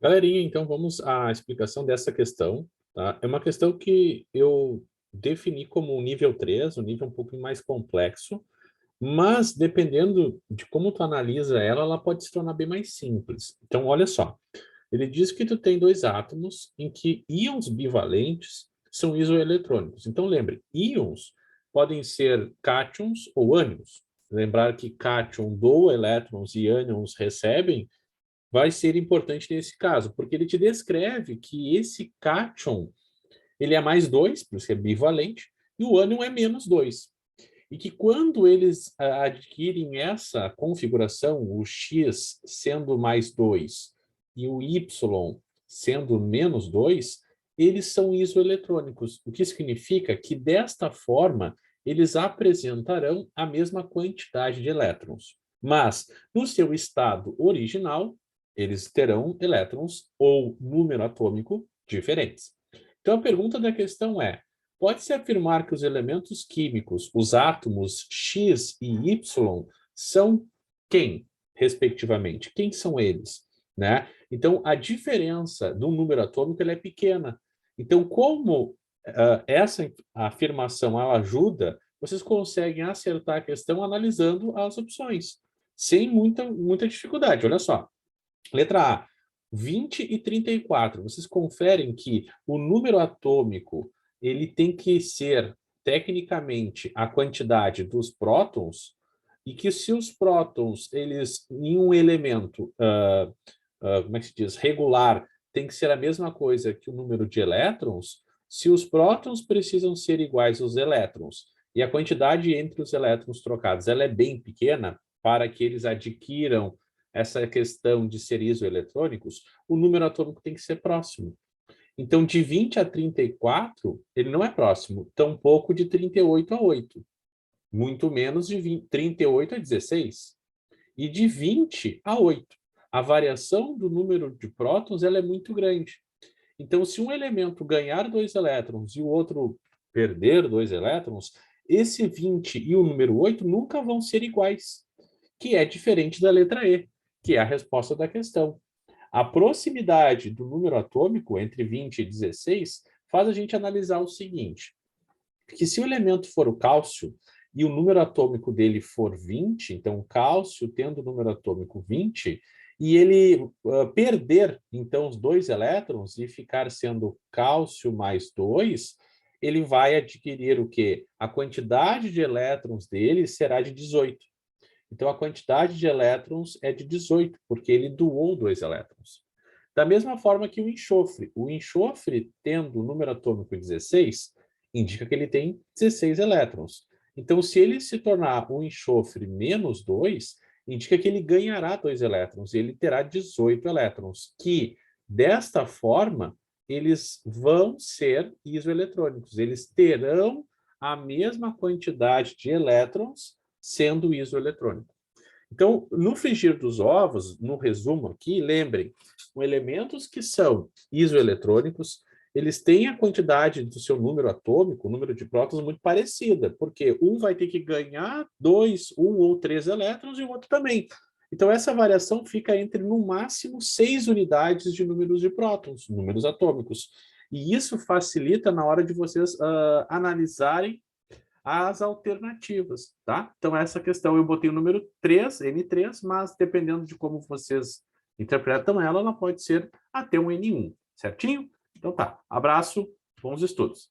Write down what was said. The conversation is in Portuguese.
Galerinha, então vamos à explicação dessa questão, tá? É uma questão que eu defini como um nível 3, um nível um pouco mais complexo, mas dependendo de como tu analisa ela, ela pode se tornar bem mais simples. Então, olha só, ele diz que tu tem dois átomos em que íons bivalentes são isoeletrônicos. Então, lembre, íons podem ser cátions ou ânions. Lembrar que cátion doa elétrons e ânions recebem, vai ser importante nesse caso, porque ele te descreve que esse cátion ele é mais 2, por isso que é bivalente, e o ânion é menos 2. E que quando eles adquirem essa configuração, o X sendo mais 2 e o Y sendo menos 2, eles são isoeletrônicos, o que significa que desta forma eles apresentarão a mesma quantidade de elétrons. Mas no seu estado original, eles terão elétrons ou número atômico diferentes. Então a pergunta da questão é: pode-se afirmar que os elementos químicos, os átomos X e Y, são quem, respectivamente? Quem são eles? Né? Então, a diferença do número atômico ela é pequena. Então, como essa afirmação ela ajuda, vocês conseguem acertar a questão analisando as opções, sem muita dificuldade. Olha só. Letra A, 20 e 34. Vocês conferem que o número atômico ele tem que ser, tecnicamente, a quantidade dos prótons, e que se os prótons, eles, em um elemento, como é que se diz, regular, tem que ser a mesma coisa que o número de elétrons, se os prótons precisam ser iguais aos elétrons, e a quantidade entre os elétrons trocados ela é bem pequena, para que eles adquiram essa questão de ser isoeletrônicos, o número atômico tem que ser próximo. Então, de 20 a 34, ele não é próximo, tampouco de 38 a 8, muito menos de 38 a 16, e de 20 a 8. A variação do número de prótons ela é muito grande. Então, se um elemento ganhar 2 elétrons e o outro perder 2 elétrons, esse 20 e o número 8 nunca vão ser iguais, que é diferente da letra E, que é a resposta da questão. A proximidade do número atômico entre 20 e 16 faz a gente analisar o seguinte, que se o elemento for o cálcio e o número atômico dele for 20, então o cálcio tendo o número atômico 20, e ele perder, então, os 2 elétrons e ficar sendo cálcio mais 2, ele vai adquirir o quê? A quantidade de elétrons dele será de 18. Então, a quantidade de elétrons é de 18, porque ele doou 2 elétrons. Da mesma forma que o enxofre, tendo o número atômico 16, indica que ele tem 16 elétrons. Então, se ele se tornar um enxofre menos 2, indica que ele ganhará 2 elétrons, e ele terá 18 elétrons, que, desta forma, eles vão ser isoeletrônicos. Eles terão a mesma quantidade de elétrons sendo isoeletrônico. Então, no frigir dos ovos, no resumo aqui, lembrem, com elementos que são isoeletrônicos, eles têm a quantidade do seu número atômico, o número de prótons, muito parecida, porque um vai ter que ganhar 2, 1 ou 3 elétrons e o outro também. Então, essa variação fica entre, no máximo, 6 unidades de números de prótons, números atômicos. E isso facilita na hora de vocês analisarem as alternativas, tá? Então, essa questão eu botei o número 3, N3, mas dependendo de como vocês interpretam ela, ela pode ser até um N1, certinho? Então tá, abraço, bons estudos.